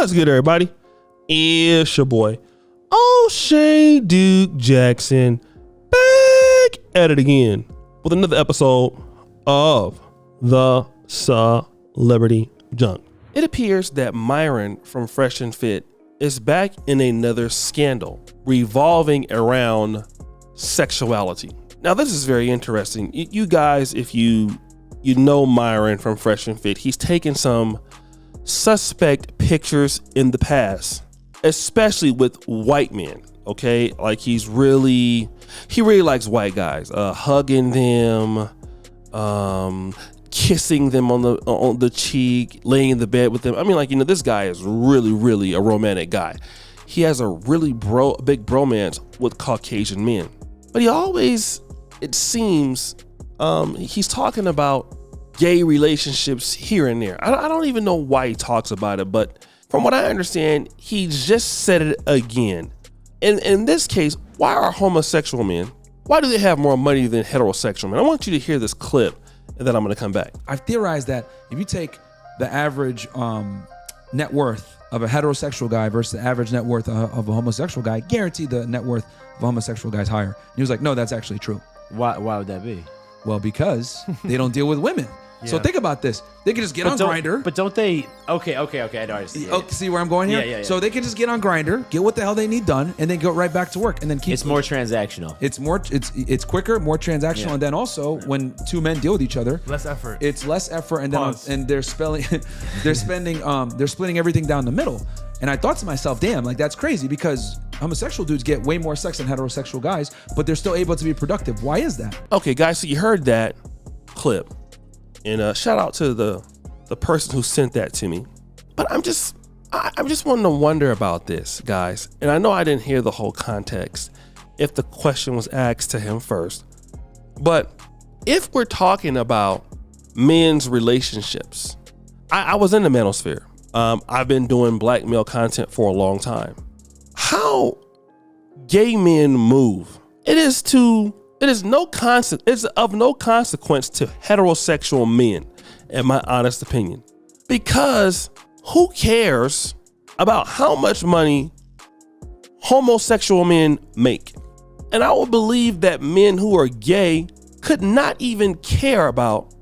What's good, everybody? It's your boy, O'Shea Duke Jackson, back at it again with another episode of the Celebrity Junk. It appears that Myron from Fresh and Fit is back in another scandal revolving around sexuality. Now, this is very interesting. You guys, if you know Myron from Fresh and Fit, he's taken some suspect pictures in the past, especially with white men. Okay, like he really likes white guys, hugging them, kissing them on the cheek, laying in the bed with them. I mean, like, this guy is really a romantic guy. He has a really big bromance with Caucasian men, but he always, it seems, he's talking about gay relationships here and there. I don't even know why he talks about it, but from what I understand, he just said it again. And in this case, why are homosexual men, why do they have more money than heterosexual men? I want you to hear this clip, and then I'm going to come back. I've theorized that if you take the average net worth of a heterosexual guy versus the average net worth of a homosexual guy, guaranteed the net worth of a homosexual guy is higher. And he was like, no, that's actually true. Why would that be? Well, because they don't deal with women. Yeah. So think about this. They can just get on Grindr. But don't they? Okay. I know. See where I'm going here? Yeah. So they can just get on Grindr, get what the hell they need done, and then go right back to work, and then keep. It's more transactional. It's quicker, more transactional, and then also when two men deal with each other, less effort. It's less effort, and then they're splitting everything down the middle. And I thought to myself, damn, like that's crazy because homosexual dudes get way more sex than heterosexual guys, but they're still able to be productive. Why is that? Okay, guys, so you heard that clip. And shout out to the person who sent that to me. But I'm just wanting to wonder about this, guys. And I know I didn't hear the whole context if the question was asked to him first. But if we're talking about men's relationships, I was in the manosphere. I've been doing black male content for a long time. How gay men move, it is of no consequence to heterosexual men, in my honest opinion. Because who cares about how much money homosexual men make? And I would believe that men who are gay could not even care about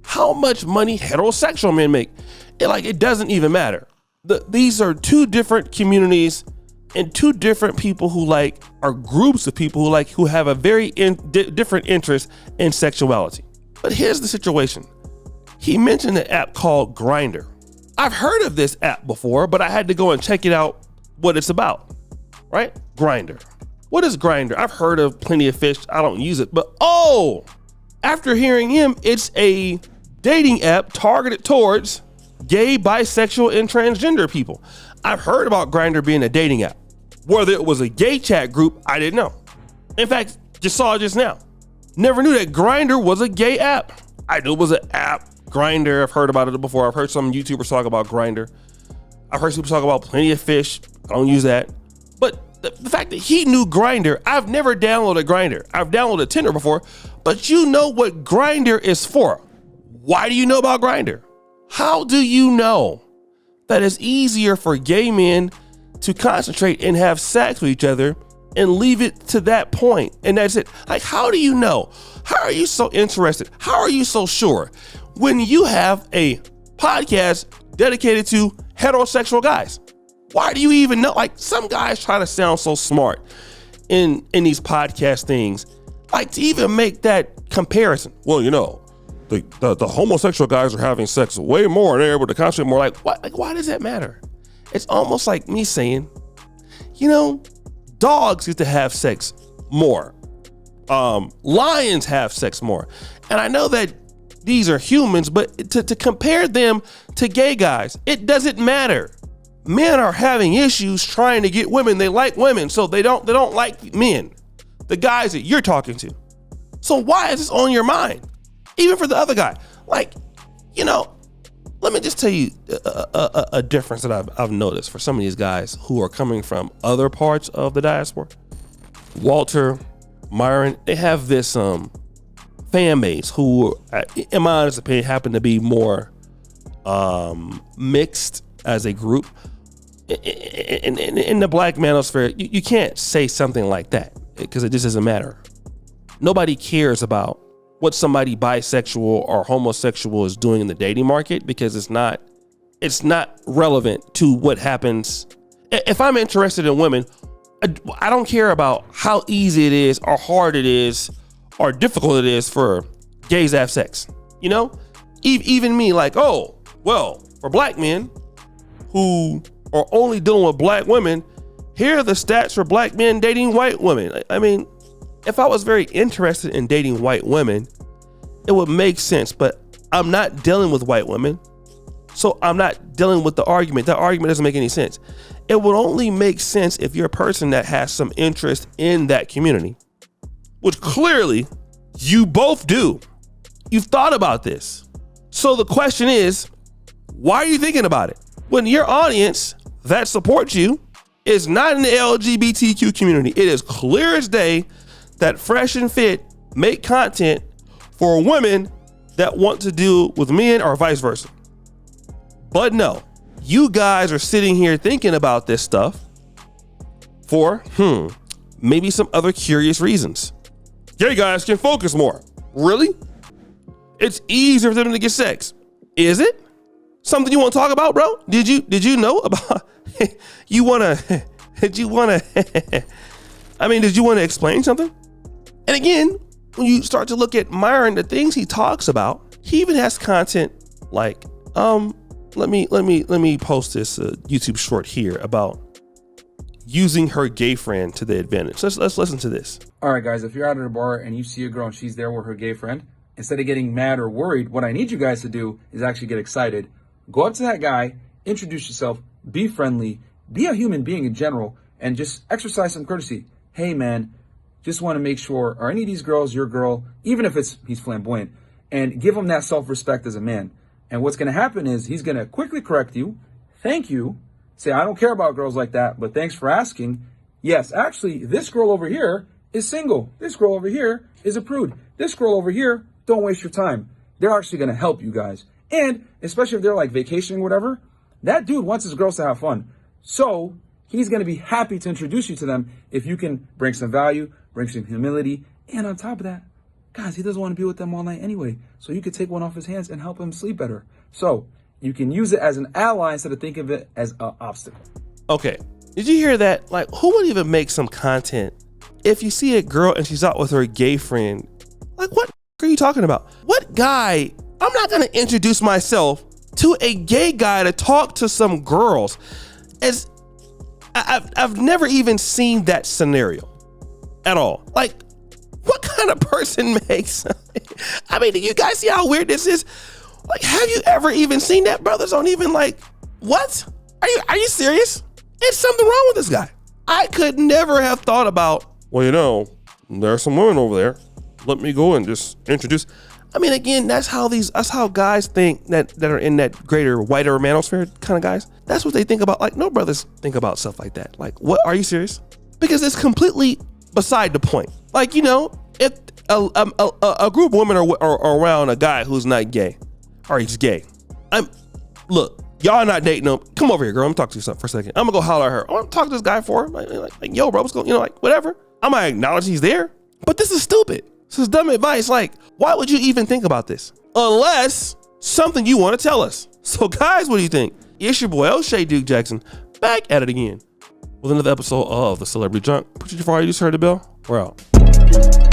how much money heterosexual men make. It doesn't even matter. These are two different communities and two different people who are groups of people who have a very different interest in sexuality. But here's the situation. He mentioned an app called Grindr. I've heard of this app before, but I had to go and check it out, what it's about, right? Grindr. What is Grindr? I've heard of Plenty of Fish. I don't use it, but after hearing him, it's a dating app targeted towards gay, bisexual, and transgender people. I've heard about Grindr being a dating app. Whether it was a gay chat group, I didn't know. In fact, just saw it just now. Never knew that Grindr was a gay app. I knew it was an app, Grindr. I've heard about it before. I've heard some YouTubers talk about Grindr. I've heard people talk about Plenty of Fish. I don't use that. But the fact that he knew Grindr, I've never downloaded Grindr. I've downloaded Tinder before, but you know what Grindr is for. Why do you know about Grindr? How do you know that it's easier for gay men to concentrate and have sex with each other and leave it to that point? And that's it. How do you know? How are you so interested? How are you so sure when you have a podcast dedicated to heterosexual guys? Why do you even know? Some guys try to sound so smart in these podcast things, to even make that comparison. Well, the homosexual guys are having sex way more and they're able to concentrate more. Why does that matter? It's almost like me saying, dogs used to have sex more. Lions have sex more. And I know that these are humans, but to compare them to gay guys, it doesn't matter. Men are having issues trying to get women. They like women, so they don't like men, the guys that you're talking to. So why is this on your mind? Even for the other guy, let me just tell you a difference that I've noticed for some of these guys who are coming from other parts of the diaspora. Walter, Myron, they have this fan base who, in my honest opinion, happen to be more mixed as a group. in the black manosphere, you can't say something like that because it just doesn't matter. Nobody cares about what somebody bisexual or homosexual is doing in the dating market because it's not relevant to what happens. If I'm interested in women, I don't care about how easy it is or hard it is or difficult it is for gays to have sex. You know, even me, like, oh, well, for black men who are only dealing with black women, here are the stats for black men dating white women. I mean, if I was very interested in dating white women, it would make sense, but I'm not dealing with white women. So I'm not dealing with the argument. That argument doesn't make any sense. It would only make sense if you're a person that has some interest in that community, which clearly you both do. You've thought about this. So the question is, why are you thinking about it? When your audience that supports you is not in the LGBTQ community, it is clear as day that Fresh and Fit make content for women that want to deal with men or vice versa. But no, you guys are sitting here thinking about this stuff for, maybe some other curious reasons. Gay guys can focus more. Really? It's easier for them to get sex. Is it? Something you want to talk about, bro? Did you know about, did you want to explain something? And again, when you start to look at Myron, the things he talks about, he even has content like, let me post this YouTube short here about using her gay friend to the advantage. Let's listen to this. All right, guys, if you're out at a bar and you see a girl and she's there with her gay friend, instead of getting mad or worried, what I need you guys to do is actually get excited. Go up to that guy, introduce yourself, be friendly, be a human being in general, and just exercise some courtesy. Hey, man, just want to make sure, are any of these girls your girl, even if he's flamboyant, and give him that self-respect as a man. And what's going to happen is he's going to quickly correct you, thank you, say, I don't care about girls like that, but thanks for asking. Yes, actually, this girl over here is single. This girl over here is a prude. This girl over here, don't waste your time. They're actually going to help you guys. And especially if they're like vacationing or whatever, that dude wants his girls to have fun. So he's going to be happy to introduce you to them if you can bring some value, bring some humility. And on top of that, guys, he doesn't want to be with them all night anyway. So you could take one off his hands and help him sleep better. So you can use it as an ally instead of thinking of it as an obstacle. Okay. Did you hear that? Like, who would even make some content if you see a girl and she's out with her gay friend? Like, what are you talking about? What guy? I'm not going to introduce myself to a gay guy to talk to some girls. As I've never even seen that scenario at all. Like, what kind of person makes? I mean, do you guys see how weird this is? Like, have you ever even seen that? Brothers don't even like, what? Are you serious? There's something wrong with this guy. I could never have thought about, well, you know, there are some women over there. Let me go and just introduce. I mean, again, that's how guys think that are in that greater, whiter manosphere kind of guys. That's what they think about. Like, no brothers think about stuff like that. Like, what? Are you serious? Because it's completely beside the point. Like, you know, if a group of women are around a guy who's not gay, or he's gay, look, y'all not dating him. Come over here, girl. I'm talking to you for a second. I'm gonna go holler at her. I'm gonna talk to this guy for her. Like, yo, bro, what's going? You know, like, whatever. I'm gonna acknowledge he's there. But this is stupid. This is dumb advice. Like, why would you even think about this? Unless something you want to tell us. So guys, what do you think? It's your boy, O'Shea Duke Jackson, back at it again with another episode of The Celebrity Junk. Appreciate you for all you just heard the bell. We're out.